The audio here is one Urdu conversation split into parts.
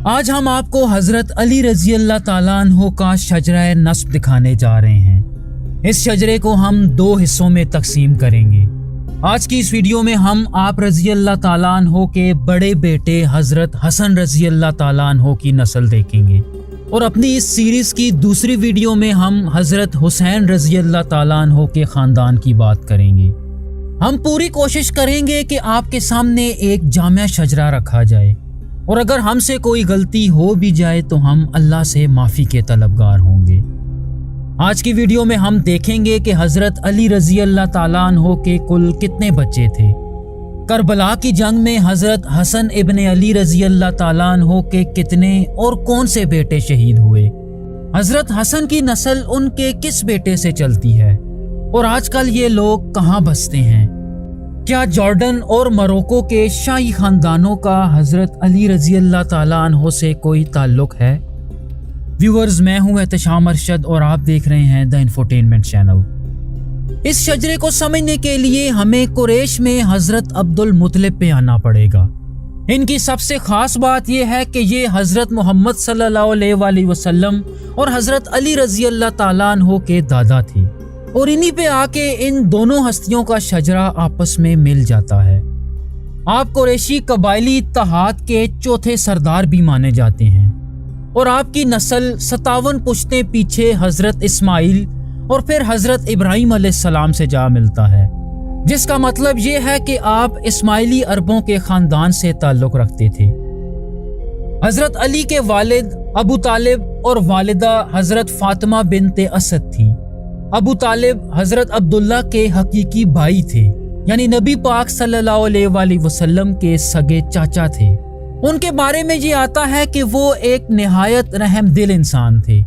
آج ہم آپ کو حضرت علی رضی اللہ تعالیٰ عنہ کا شجرہ نسب دکھانے جا رہے ہیں۔ اس شجرے کو ہم 2 حصوں میں تقسیم کریں گے۔ آج کی اس ویڈیو میں ہم آپ رضی اللہ تعالیٰ عنہ کے بڑے بیٹے حضرت حسن رضی اللہ تعالیٰ عنہ کی نسل دیکھیں گے، اور اپنی اس سیریز کی دوسری ویڈیو میں ہم حضرت حسین رضی اللہ تعالیٰ عنہ کے خاندان کی بات کریں گے۔ ہم پوری کوشش کریں گے کہ آپ کے سامنے ایک جامع شجرہ رکھا جائے، اور اگر ہم سے کوئی غلطی ہو بھی جائے تو ہم اللہ سے معافی کے طلبگار ہوں گے۔ آج کی ویڈیو میں ہم دیکھیں گے کہ حضرت علی رضی اللہ تعالیٰ عنہ کے کل کتنے بچے تھے، کربلا کی جنگ میں حضرت حسن ابن علی رضی اللہ تعالیٰ عنہ کے کتنے اور کون سے بیٹے شہید ہوئے، حضرت حسن کی نسل ان کے کس بیٹے سے چلتی ہے، اور آج کل یہ لوگ کہاں بستے ہیں۔ کیا جارڈن اور مروکو کے شاہی خاندانوں کا حضرت علی رضی اللہ تعالیٰ عنہ سے کوئی تعلق ہے؟ ویورز، میں ہوں احتشام ارشد اور آپ دیکھ رہے ہیں دی انفوٹینمنٹ چینل۔ اس شجرے کو سمجھنے کے لیے ہمیں قریش میں حضرت عبد المطلب پہ آنا پڑے گا۔ ان کی سب سے خاص بات یہ ہے کہ یہ حضرت محمد صلی اللہ علیہ وآلہ وسلم اور حضرت علی رضی اللہ تعالیٰ عنہ کے دادا تھے، اور انہی پہ آ کے ان دونوں ہستیوں کا شجرہ آپس میں مل جاتا ہے۔ آپ قریشی قبائلی اتحاد کے چوتھے سردار بھی مانے جاتے ہیں، اور آپ کی نسل 57 پشتیں پیچھے حضرت اسماعیل اور پھر حضرت ابراہیم علیہ السلام سے جا ملتا ہے، جس کا مطلب یہ ہے کہ آپ اسماعیلی عربوں کے خاندان سے تعلق رکھتے تھے۔ حضرت علی کے والد ابو طالب اور والدہ حضرت فاطمہ بنت اسد تھیں۔ ابو طالب حضرت عبداللہ کے حقیقی بھائی تھے، یعنی نبی پاک صلی اللہ علیہ وآلہ وسلم کے سگے چاچا تھے۔ ان کے بارے میں یہ آتا ہے کہ وہ ایک نہایت رحم دل انسان تھے،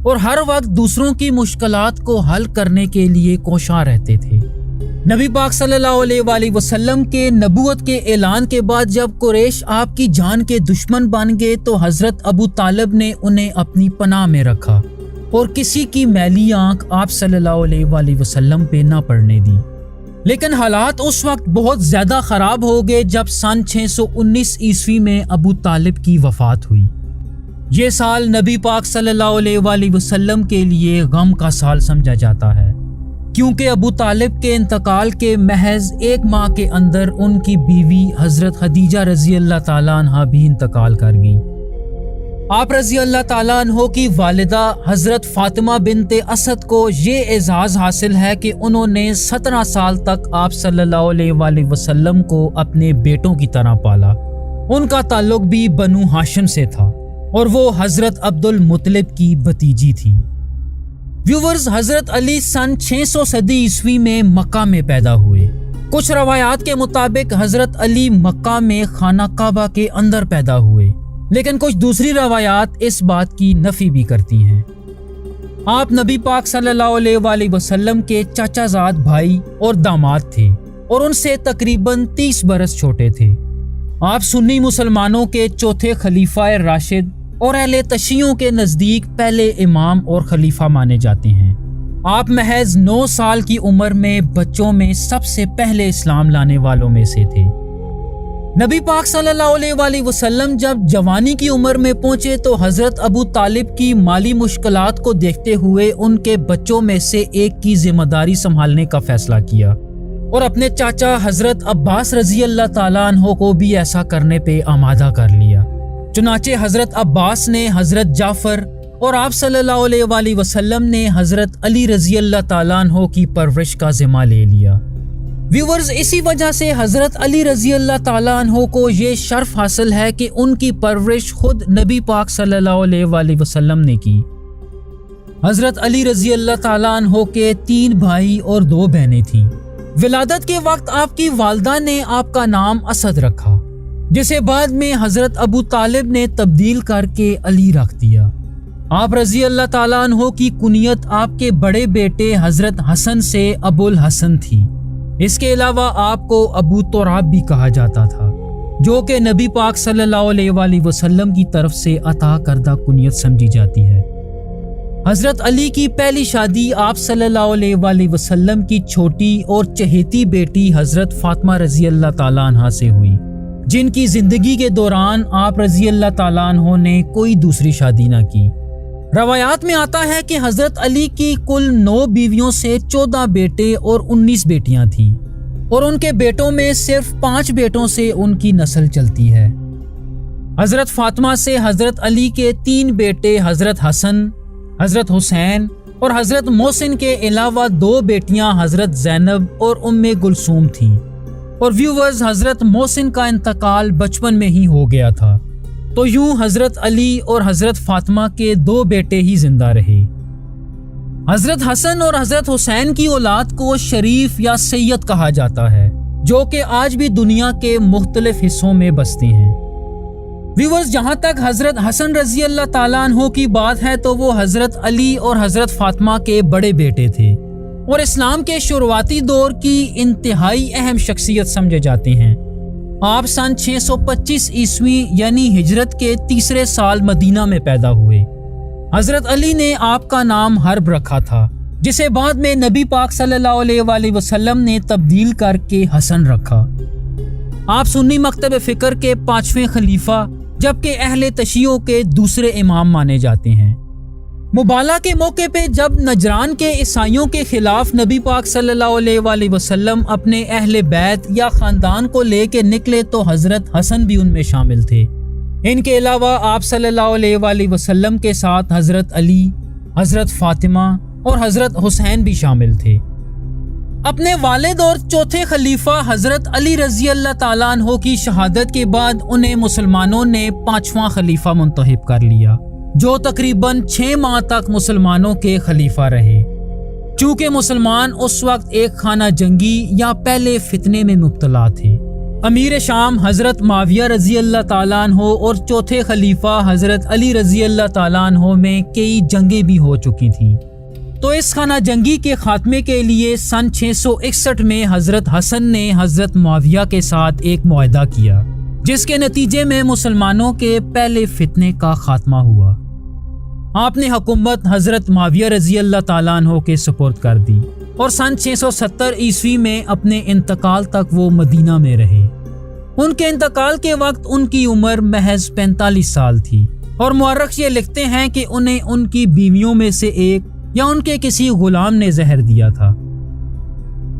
اور ہر وقت دوسروں کی مشکلات کو حل کرنے کے لیے کوشاں رہتے تھے۔ نبی پاک صلی اللہ علیہ وآلہ وسلم کے نبوت کے اعلان کے بعد جب قریش آپ کی جان کے دشمن بن گئے تو حضرت ابو طالب نے انہیں اپنی پناہ میں رکھا، اور کسی کی میلی آنکھ آپ صلی اللہ علیہ وآلہ وسلم پہ نہ پڑنے دی۔ لیکن حالات اس وقت بہت زیادہ خراب ہو گئے جب سن 619 عیسوی میں ابو طالب کی وفات ہوئی۔ یہ سال نبی پاک صلی اللہ علیہ وآلہ وسلم کے لیے غم کا سال سمجھا جاتا ہے، کیونکہ ابو طالب کے انتقال کے محض 1 ماہ کے اندر ان کی بیوی حضرت خدیجہ رضی اللہ تعالیٰ عنہا بھی انتقال کر گئی۔ آپ رضی اللہ تعالیٰ عنہ کی والدہ حضرت فاطمہ بنت اسد کو یہ اعزاز حاصل ہے کہ انہوں نے 17 سال تک آپ صلی اللہ علیہ وآلہ وسلم کو اپنے بیٹوں کی طرح پالا۔ ان کا تعلق بھی بنو ہاشم سے تھا، اور وہ حضرت عبد المطلب کی بھتیجی تھی۔ ویورز، حضرت علی سن 600 صدی عیسوی میں مکہ میں پیدا ہوئے۔ کچھ روایات کے مطابق حضرت علی مکہ میں خانہ کعبہ کے اندر پیدا ہوئے، لیکن کچھ دوسری روایات اس بات کی نفی بھی کرتی ہیں۔ آپ نبی پاک صلی اللہ علیہ وآلہ وسلم کے چاچا زاد بھائی اور داماد تھے، اور ان سے تقریباً 30 برس چھوٹے تھے۔ آپ سنی مسلمانوں کے چوتھے خلیفہ راشد اور اہل تشیعوں کے نزدیک پہلے امام اور خلیفہ مانے جاتے ہیں۔ آپ محض 9 سال کی عمر میں بچوں میں سب سے پہلے اسلام لانے والوں میں سے تھے۔ نبی پاک صلی اللہ علیہ وآلہ وسلم جب جوانی کی عمر میں پہنچے تو حضرت ابو طالب کی مالی مشکلات کو دیکھتے ہوئے ان کے بچوں میں سے ایک کی ذمہ داری سنبھالنے کا فیصلہ کیا، اور اپنے چاچا حضرت عباس رضی اللہ تعالیٰ عنہ کو بھی ایسا کرنے پہ آمادہ کر لیا۔ چنانچہ حضرت عباس نے حضرت جعفر اور آپ صلی اللہ علیہ وآلہ وسلم نے حضرت علی رضی اللہ تعالیٰ عنہ کی پرورش کا ذمہ لے لیا۔ ویورز، اسی وجہ سے حضرت علی رضی اللہ تعالیٰ عنہ کو یہ شرف حاصل ہے کہ ان کی پرورش خود نبی پاک صلی اللہ علیہ وآلہ وسلم نے کی۔ حضرت علی رضی اللہ تعالیٰ عنہ کے 3 بھائی اور 2 بہنیں تھیں۔ ولادت کے وقت آپ کی والدہ نے آپ کا نام اسد رکھا، جسے بعد میں حضرت ابو طالب نے تبدیل کر کے علی رکھ دیا۔ آپ رضی اللہ تعالیٰ عنہ کی کنیت آپ کے بڑے بیٹے حضرت حسن سے ابو الحسن تھی۔ اس کے علاوہ آپ کو ابو تراب بھی کہا جاتا تھا، جو کہ نبی پاک صلی اللہ علیہ وآلہ وسلم کی طرف سے عطا کردہ کنیت سمجھی جاتی ہے۔ حضرت علی کی پہلی شادی آپ صلی اللہ علیہ وآلہ وسلم کی چھوٹی اور چہیتی بیٹی حضرت فاطمہ رضی اللہ تعالیٰ عنہا سے ہوئی، جن کی زندگی کے دوران آپ رضی اللہ تعالیٰ عنہ نے کوئی دوسری شادی نہ کی۔ روایات میں آتا ہے کہ حضرت علی کی کل 9 بیویوں سے 14 بیٹے اور 19 بیٹیاں تھیں، اور ان کے بیٹوں میں صرف 5 بیٹوں سے ان کی نسل چلتی ہے۔ حضرت فاطمہ سے حضرت علی کے 3 بیٹے حضرت حسن، حضرت حسین اور حضرت محسن کے علاوہ 2 بیٹیاں حضرت زینب اور ام کلثوم تھیں، اور ویورز حضرت محسن کا انتقال بچپن میں ہی ہو گیا تھا، تو یوں حضرت علی اور حضرت فاطمہ کے 2 بیٹے ہی زندہ رہے۔ حضرت حسن اور حضرت حسین کی اولاد کو شریف یا سید کہا جاتا ہے، جو کہ آج بھی دنیا کے مختلف حصوں میں بستے ہیں۔ ویورز، جہاں تک حضرت حسن رضی اللہ تعالیٰ عنہ کی بات ہے تو وہ حضرت علی اور حضرت فاطمہ کے بڑے بیٹے تھے، اور اسلام کے شروعاتی دور کی انتہائی اہم شخصیت سمجھے جاتے ہیں۔ آپ سن 625 عیسوی یعنی ہجرت کے 3 سال مدینہ میں پیدا ہوئے۔ حضرت علی نے آپ کا نام حرب رکھا تھا، جسے بعد میں نبی پاک صلی اللہ علیہ وآلہ وسلم نے تبدیل کر کے حسن رکھا۔ آپ سنی مکتب فکر کے 5ویں خلیفہ جبکہ اہل تشیع کے دوسرے امام مانے جاتے ہیں۔ مبالہ کے موقع پہ جب نجران کے عیسائیوں کے خلاف نبی پاک صلی اللہ علیہ وآلہ وسلم اپنے اہل بیت یا خاندان کو لے کے نکلے تو حضرت حسن بھی ان میں شامل تھے۔ ان کے علاوہ آپ صلی اللہ علیہ وآلہ وسلم کے ساتھ حضرت علی، حضرت فاطمہ اور حضرت حسین بھی شامل تھے۔ اپنے والد اور چوتھے خلیفہ حضرت علی رضی اللہ تعالیٰ عنہ کی شہادت کے بعد انہیں مسلمانوں نے 5واں خلیفہ منتخب کر لیا، جو تقریباً 6 ماہ تک مسلمانوں کے خلیفہ رہے۔ چونکہ مسلمان اس وقت ایک خانہ جنگی یا پہلے فتنے میں مبتلا تھے۔ امیر شام حضرت معاویہ رضی اللہ تعالیٰ عنہ اور چوتھے خلیفہ حضرت علی رضی اللہ تعالیٰ عنہ میں کئی جنگیں بھی ہو چکی تھیں، تو اس خانہ جنگی کے خاتمے کے لیے سن 661 میں حضرت حسن نے حضرت معاویہ کے ساتھ ایک معاہدہ کیا، جس کے نتیجے میں مسلمانوں کے پہلے فتنے کا خاتمہ ہوا۔ آپ نے حکومت حضرت معاویہ رضی اللہ تعالیٰ عنہ کے سپرد کر دی، اور سن 670 عیسوی میں اپنے انتقال تک وہ مدینہ میں رہے۔ ان کے انتقال کے وقت ان کی عمر محض 45 سال تھی، اور مورخ یہ لکھتے ہیں کہ انہیں ان کی بیویوں میں سے ایک یا ان کے کسی غلام نے زہر دیا تھا۔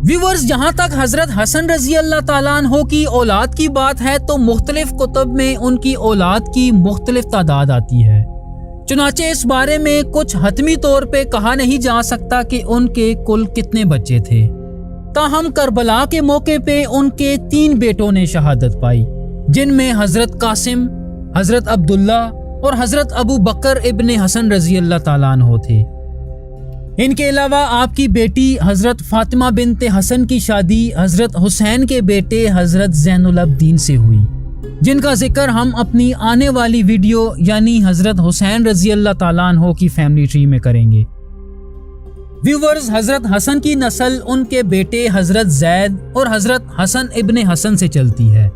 ویورز، جہاں تک حضرت حسن رضی اللہ تعالیٰ عنہ کی اولاد کی بات ہے تو مختلف کتب میں ان کی اولاد کی مختلف تعداد آتی ہے، چنانچہ اس بارے میں کچھ حتمی طور پہ کہا نہیں جا سکتا کہ ان کے کل کتنے بچے تھے۔ تاہم کربلا کے موقع پہ ان کے 3 بیٹوں نے شہادت پائی، جن میں حضرت قاسم، حضرت عبداللہ اور حضرت ابو بکر ابن حسن رضی اللہ تعالیٰ عنہ تھے۔ ان کے علاوہ آپ کی بیٹی حضرت فاطمہ بنت حسن کی شادی حضرت حسین کے بیٹے حضرت زین العابدین سے ہوئی، جن کا ذکر ہم اپنی آنے والی ویڈیو یعنی حضرت حسین رضی اللہ تعالیٰ عنہ کی فیملی ٹری میں کریں گے۔ ویورز، حضرت حسن کی نسل ان کے بیٹے حضرت زید اور حضرت حسن ابن حسن سے چلتی ہے۔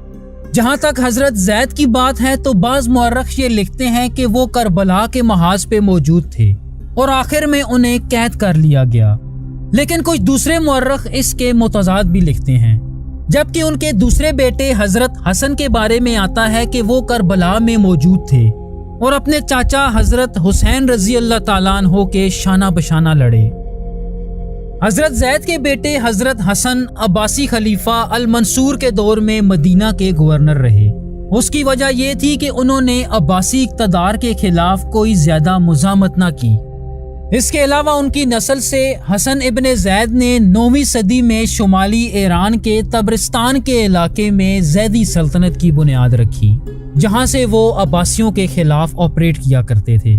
جہاں تک حضرت زید کی بات ہے تو بعض مورخ یہ لکھتے ہیں کہ وہ کربلا کے محاذ پہ موجود تھے اور آخر میں انہیں قید کر لیا گیا، لیکن کچھ دوسرے مورخ اس کے متضاد بھی لکھتے ہیں، جبکہ ان کے دوسرے بیٹے حضرت حسن کے بارے میں آتا ہے کہ وہ کربلا میں موجود تھے اور اپنے چاچا حضرت حسین رضی اللہ تعالیٰ عنہ کے شانہ بشانہ لڑے۔ حضرت زید کے بیٹے حضرت حسن عباسی خلیفہ المنصور کے دور میں مدینہ کے گورنر رہے۔ اس کی وجہ یہ تھی کہ انہوں نے عباسی اقتدار کے خلاف کوئی زیادہ مزاحمت نہ کی۔ اس کے علاوہ ان کی نسل سے حسن ابن زید نے 9ویں صدی میں شمالی ایران کے تبرستان کے علاقے میں زیدی سلطنت کی بنیاد رکھی، جہاں سے وہ عباسیوں کے خلاف آپریٹ کیا کرتے تھے۔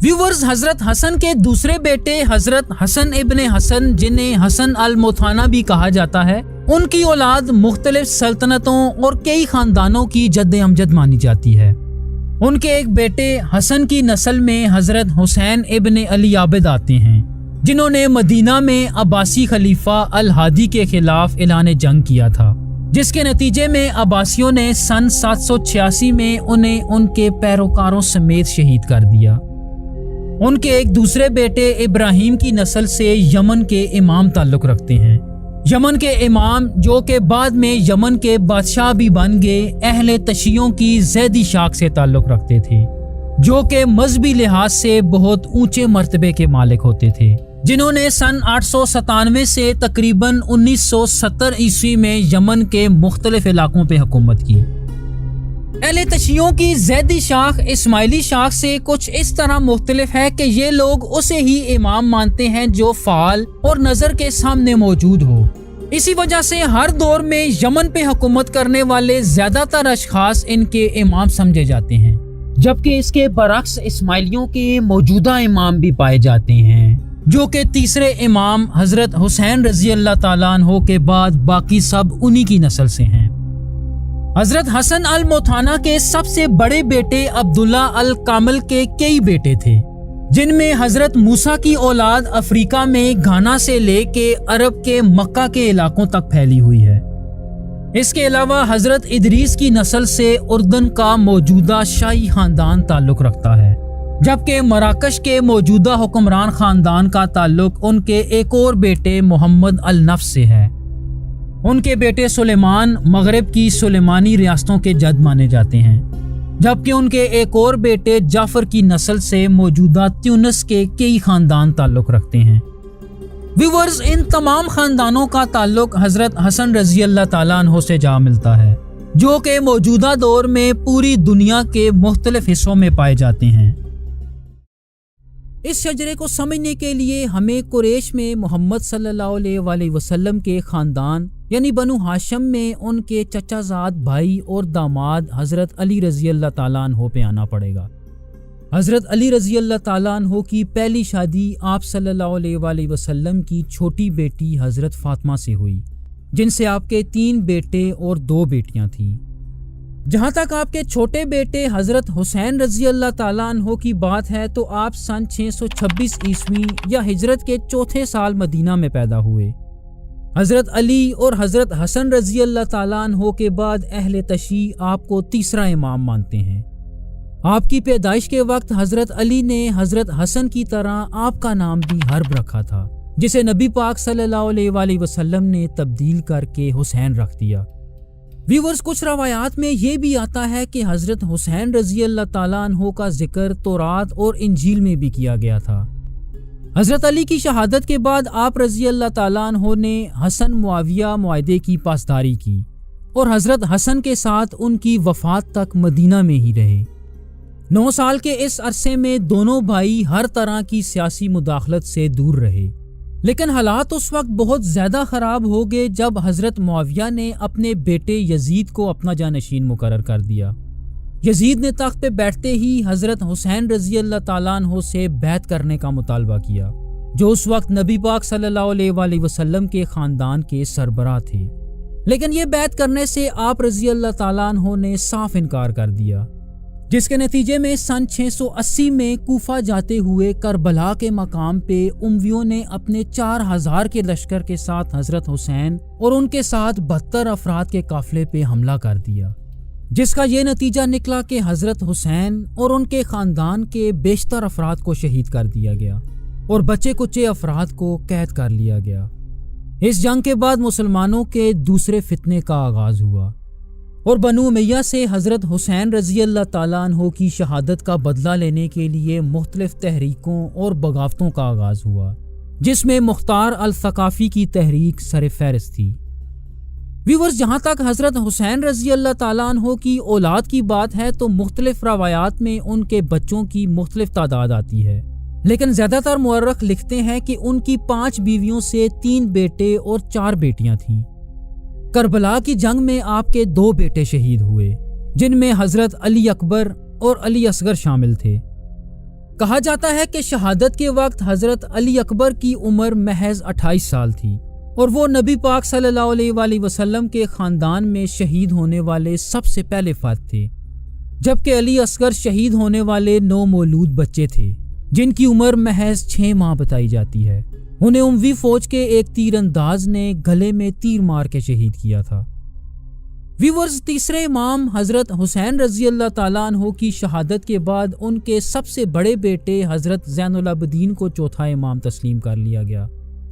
ویورز، حضرت حسن کے دوسرے بیٹے حضرت حسن ابن حسن، جنہیں حسن المتھانہ بھی کہا جاتا ہے، ان کی اولاد مختلف سلطنتوں اور کئی خاندانوں کی جد امجد مانی جاتی ہے۔ ان کے ایک بیٹے حسن کی نسل میں حضرت حسین ابن علی عابد آتے ہیں، جنہوں نے مدینہ میں عباسی خلیفہ الہادی کے خلاف اعلان جنگ کیا تھا، جس کے نتیجے میں عباسیوں نے سن 786 میں انہیں ان کے پیروکاروں سمیت شہید کر دیا۔ ان کے ایک دوسرے بیٹے ابراہیم کی نسل سے یمن کے امام تعلق رکھتے ہیں۔ یمن کے امام جو کہ بعد میں یمن کے بادشاہ بھی بن گئے، اہل تشیعوں کی زیدی شاخ سے تعلق رکھتے تھے، جو کہ مذہبی لحاظ سے بہت اونچے مرتبے کے مالک ہوتے تھے، جنہوں نے سن 897 سے تقریباً 1970 عیسوی میں یمن کے مختلف علاقوں پہ حکومت کی۔ اہل تشیعوں کی زیدی شاخ اسماعیلی شاخ سے کچھ اس طرح مختلف ہے کہ یہ لوگ اسے ہی امام مانتے ہیں جو فعال اور نظر کے سامنے موجود ہو۔ اسی وجہ سے ہر دور میں یمن پہ حکومت کرنے والے زیادہ تر اشخاص ان کے امام سمجھے جاتے ہیں، جبکہ اس کے برعکس اسماعیلیوں کے موجودہ امام بھی پائے جاتے ہیں، جو کہ تیسرے امام حضرت حسین رضی اللہ تعالیٰ عنہ کے بعد باقی سب انہی کی نسل سے ہیں۔ حضرت حسن الموتھانا کے سب سے بڑے بیٹے عبداللہ الکامل کے کئی بیٹے تھے، جن میں حضرت موسیٰ کی اولاد افریقہ میں گھانا سے لے کے عرب کے مکہ کے علاقوں تک پھیلی ہوئی ہے۔ اس کے علاوہ حضرت ادریس کی نسل سے اردن کا موجودہ شاہی خاندان تعلق رکھتا ہے، جبکہ مراکش کے موجودہ حکمران خاندان کا تعلق ان کے ایک اور بیٹے محمد النفس سے ہے۔ ان کے بیٹے سلیمان مغرب کی سلیمانی ریاستوں کے جد مانے جاتے ہیں، جبکہ ان کے ایک اور بیٹے جعفر کی نسل سے موجودہ تیونس کے کئی خاندان تعلق رکھتے ہیں۔ ویورز، ان تمام خاندانوں کا تعلق حضرت حسن رضی اللہ تعالیٰ عنہ سے جا ملتا ہے، جو کہ موجودہ دور میں پوری دنیا کے مختلف حصوں میں پائے جاتے ہیں۔ اس شجرے کو سمجھنے کے لیے ہمیں قریش میں محمد صلی اللہ علیہ وآلہ وسلم کے خاندان یعنی بنو ہاشم میں ان کے چچا زاد بھائی اور داماد حضرت علی رضی اللہ تعالیٰ عنہ پہ آنا پڑے گا۔ حضرت علی رضی اللہ تعالیٰ عنہ کی پہلی شادی آپ صلی اللہ علیہ وآلہ وسلم کی چھوٹی بیٹی حضرت فاطمہ سے ہوئی، جن سے آپ کے 3 بیٹے اور 2 بیٹیاں تھیں۔ جہاں تک آپ کے چھوٹے بیٹے حضرت حسین رضی اللہ تعالیٰ عنہ کی بات ہے تو آپ سن 626 عیسوی یا ہجرت کے 4تھے سال مدینہ میں پیدا ہوئے۔ حضرت علی اور حضرت حسن رضی اللہ تعالیٰ عنہ کے بعد اہل تشیع آپ کو تیسرا امام مانتے ہیں۔ آپ کی پیدائش کے وقت حضرت علی نے حضرت حسن کی طرح آپ کا نام بھی حرب رکھا تھا، جسے نبی پاک صلی اللہ علیہ وآلہ وسلم نے تبدیل کر کے حسین رکھ دیا۔ ویورز، کچھ روایات میں یہ بھی آتا ہے کہ حضرت حسین رضی اللہ تعالیٰ عنہ کا ذکر تورات اور انجیل میں بھی کیا گیا تھا۔ حضرت علی کی شہادت کے بعد آپ رضی اللہ تعالیٰ عنہ نے حسن معاویہ معاہدے کی پاسداری کی اور حضرت حسن کے ساتھ ان کی وفات تک مدینہ میں ہی رہے۔ 9 سال کے اس عرصے میں دونوں بھائی ہر طرح کی سیاسی مداخلت سے دور رہے، لیکن حالات اس وقت بہت زیادہ خراب ہو گئے جب حضرت معاویہ نے اپنے بیٹے یزید کو اپنا جانشین مقرر کر دیا۔ یزید نے تخت پہ بیٹھتے ہی حضرت حسین رضی اللہ تعالیٰ عنہ سے بیعت کرنے کا مطالبہ کیا، جو اس وقت نبی پاک صلی اللہ علیہ وآلہ وسلم کے خاندان کے سربراہ تھے، لیکن یہ بیعت کرنے سے آپ رضی اللہ تعالیٰ عنہ نے صاف انکار کر دیا، جس کے نتیجے میں سن 680 میں کوفہ جاتے ہوئے کربلا کے مقام پہ امویوں نے اپنے 4000 کے لشکر کے ساتھ حضرت حسین اور ان کے ساتھ 72 افراد کے قافلے پہ حملہ کر دیا، جس کا یہ نتیجہ نکلا کہ حضرت حسین اور ان کے خاندان کے بیشتر افراد کو شہید کر دیا گیا اور بچے کچے افراد کو قید کر لیا گیا۔ اس جنگ کے بعد مسلمانوں کے دوسرے فتنے کا آغاز ہوا اور بنو امیہ سے حضرت حسین رضی اللہ تعالیٰ عنہ کی شہادت کا بدلہ لینے کے لیے مختلف تحریکوں اور بغاوتوں کا آغاز ہوا، جس میں مختار الثقافی کی تحریک سر فہرست تھی۔ ویورز، جہاں تک حضرت حسین رضی اللہ تعالیٰ عنہ کی اولاد کی بات ہے تو مختلف روایات میں ان کے بچوں کی مختلف تعداد آتی ہے، لیکن زیادہ تر مورخ لکھتے ہیں کہ ان کی 5 بیویوں سے 3 بیٹے اور 4 بیٹیاں تھیں۔ کربلا کی جنگ میں آپ کے 2 بیٹے شہید ہوئے، جن میں حضرت علی اکبر اور علی اصغر شامل تھے۔ کہا جاتا ہے کہ شہادت کے وقت حضرت علی اکبر کی عمر محض 28 سال تھی اور وہ نبی پاک صلی اللہ علیہ وآلہ وسلم کے خاندان میں شہید ہونے والے سب سے پہلے فرد تھے، جبکہ علی اصغر شہید ہونے والے 9 مولود بچے تھے، جن کی عمر محض 6 ماہ بتائی جاتی ہے۔ انہیں اموی فوج کے ایک تیر انداز نے گلے میں تیر مار کے شہید کیا تھا۔ ویورز، تیسرے امام حضرت حسین رضی اللہ تعالیٰ عنہ کی شہادت کے بعد ان کے سب سے بڑے بیٹے حضرت زین العابدین کو چوتھا امام تسلیم کر لیا گیا،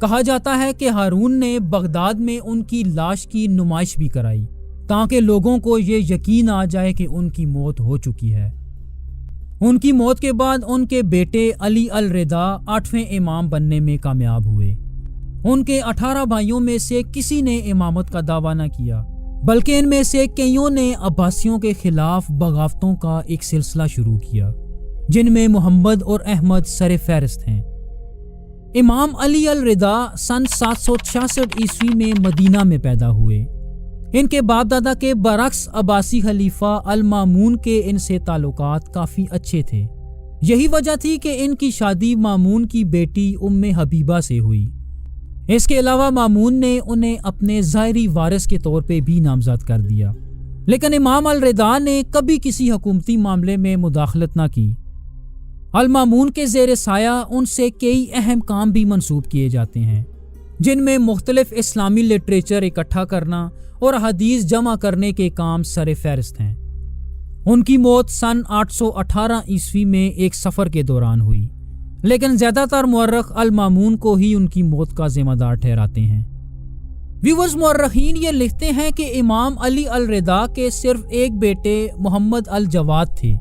کہا جاتا ہے کہ ہارون نے بغداد میں ان کی لاش کی نمائش بھی کرائی تاکہ لوگوں کو یہ یقین آ جائے کہ ان کی موت ہو چکی ہے۔ ان کی موت کے بعد ان کے بیٹے علی الرضا 8ویں امام بننے میں کامیاب ہوئے۔ ان کے 18 بھائیوں میں سے کسی نے امامت کا دعویٰ نہ کیا، بلکہ ان میں سے کئیوں نے عباسیوں کے خلاف بغاوتوں کا ایک سلسلہ شروع کیا، جن میں محمد اور احمد سر فہرست ہیں۔ امام علی الرضا سن 766 عیسوی میں مدینہ میں پیدا ہوئے۔ ان کے باپ دادا کے برعکس عباسی خلیفہ المامون کے ان سے تعلقات کافی اچھے تھے۔ یہی وجہ تھی کہ ان کی شادی مامون کی بیٹی ام حبیبہ سے ہوئی۔ اس کے علاوہ مامون نے انہیں اپنے ظاہری وارث کے طور پہ بھی نامزد کر دیا، لیکن امام الرضا نے کبھی کسی حکومتی معاملے میں مداخلت نہ کی۔ المامون کے زیر سایہ ان سے کئی اہم کام بھی منسوب کیے جاتے ہیں، جن میں مختلف اسلامی لٹریچر اکٹھا کرنا اور حدیث جمع کرنے کے کام سر فہرست ہیں۔ ان کی موت سن 818 عیسوی میں ایک سفر کے دوران ہوئی، لیکن زیادہ تر مورخ المامون کو ہی ان کی موت کا ذمہ دار ٹھہراتے ہیں۔ ویورز، مورخین یہ لکھتے ہیں کہ امام علی الرضا کے صرف ایک بیٹے محمد الجواد تھے،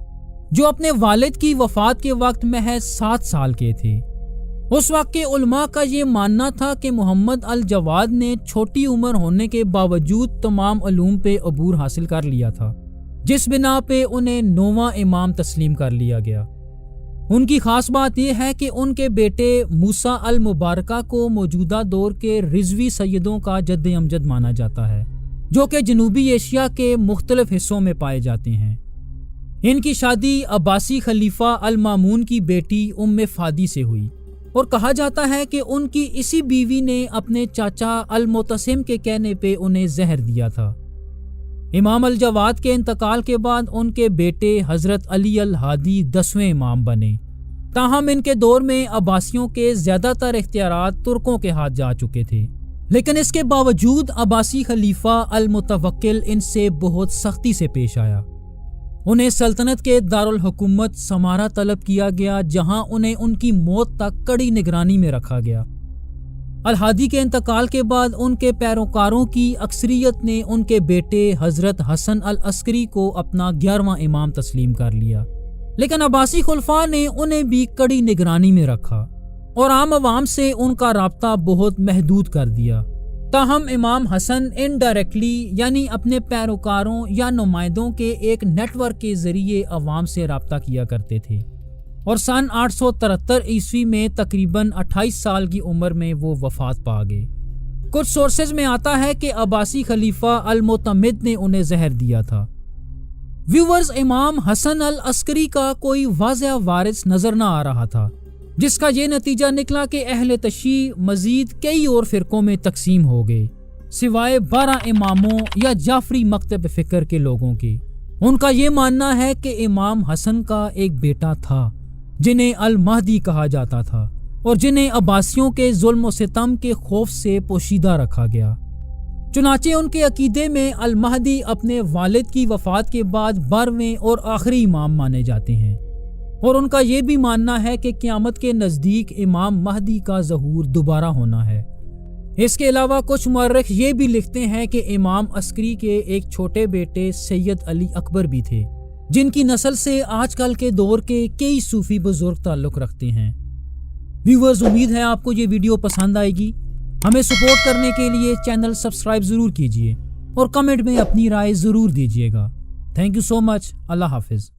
جو اپنے والد کی وفات کے وقت محض 7 سال کے تھے۔ اس وقت کے علماء کا یہ ماننا تھا کہ محمد الجواد نے چھوٹی عمر ہونے کے باوجود تمام علوم پہ عبور حاصل کر لیا تھا، جس بنا پہ انہیں 9واں امام تسلیم کر لیا گیا۔ ان کی خاص بات یہ ہے کہ ان کے بیٹے موسیٰ المبارکہ کو موجودہ دور کے رضوی سیدوں کا جد امجد مانا جاتا ہے، جو کہ جنوبی ایشیا کے مختلف حصوں میں پائے جاتے ہیں۔ ان کی شادی عباسی خلیفہ المامون کی بیٹی ام فادی سے ہوئی، اور کہا جاتا ہے کہ ان کی اسی بیوی نے اپنے چاچا المعتصم کے کہنے پہ انہیں زہر دیا تھا۔ امام الجواد کے انتقال کے بعد ان کے بیٹے حضرت علی الہادی 10ویں امام بنے، تاہم ان کے دور میں عباسیوں کے زیادہ تر اختیارات ترکوں کے ہاتھ جا چکے تھے، لیکن اس کے باوجود عباسی خلیفہ المتوکل ان سے بہت سختی سے پیش آیا۔ انہیں سلطنت کے دارالحکومت سمارا طلب کیا گیا، جہاں انہیں ان کی موت تک کڑی نگرانی میں رکھا گیا۔ الہادی کے انتقال کے بعد ان کے پیروکاروں کی اکثریت نے ان کے بیٹے حضرت حسن العسکری کو اپنا 11واں امام تسلیم کر لیا، لیکن عباسی خلفاء نے انہیں بھی کڑی نگرانی میں رکھا اور عام عوام سے ان کا رابطہ بہت محدود کر دیا۔ تاہم امام حسن انڈائریکٹلی، یعنی اپنے پیروکاروں یا نمائندوں کے ایک نیٹ ورک کے ذریعے عوام سے رابطہ کیا کرتے تھے، اور سن 873 عیسوی میں تقریباً 28 سال کی عمر میں وہ وفات پا گئے۔ کچھ سورسز میں آتا ہے کہ عباسی خلیفہ المعتمد نے انہیں زہر دیا تھا۔ ویورز، امام حسن العسکری کا کوئی واضح وارث نظر نہ آ رہا تھا، جس کا یہ نتیجہ نکلا کہ اہل تشیع مزید کئی اور فرقوں میں تقسیم ہو گئے، سوائے 12 اماموں یا جعفری مکتب فکر کے لوگوں کے۔ ان کا یہ ماننا ہے کہ امام حسن کا ایک بیٹا تھا جنہیں المہدی کہا جاتا تھا، اور جنہیں عباسیوں کے ظلم و ستم کے خوف سے پوشیدہ رکھا گیا۔ چنانچہ ان کے عقیدے میں المہدی اپنے والد کی وفات کے بعد 12ویں اور آخری امام مانے جاتے ہیں، اور ان کا یہ بھی ماننا ہے کہ قیامت کے نزدیک امام مہدی کا ظہور دوبارہ ہونا ہے۔ اس کے علاوہ کچھ مورخ یہ بھی لکھتے ہیں کہ امام عسکری کے ایک چھوٹے بیٹے سید علی اکبر بھی تھے، جن کی نسل سے آج کل کے دور کے کئی صوفی بزرگ تعلق رکھتے ہیں۔ ویورز، امید ہے آپ کو یہ ویڈیو پسند آئے گی۔ ہمیں سپورٹ کرنے کے لیے چینل سبسکرائب ضرور کیجیے اور کمنٹ میں اپنی رائے ضرور دیجیے گا۔ تھینک یو سو مچ۔ اللہ حافظ۔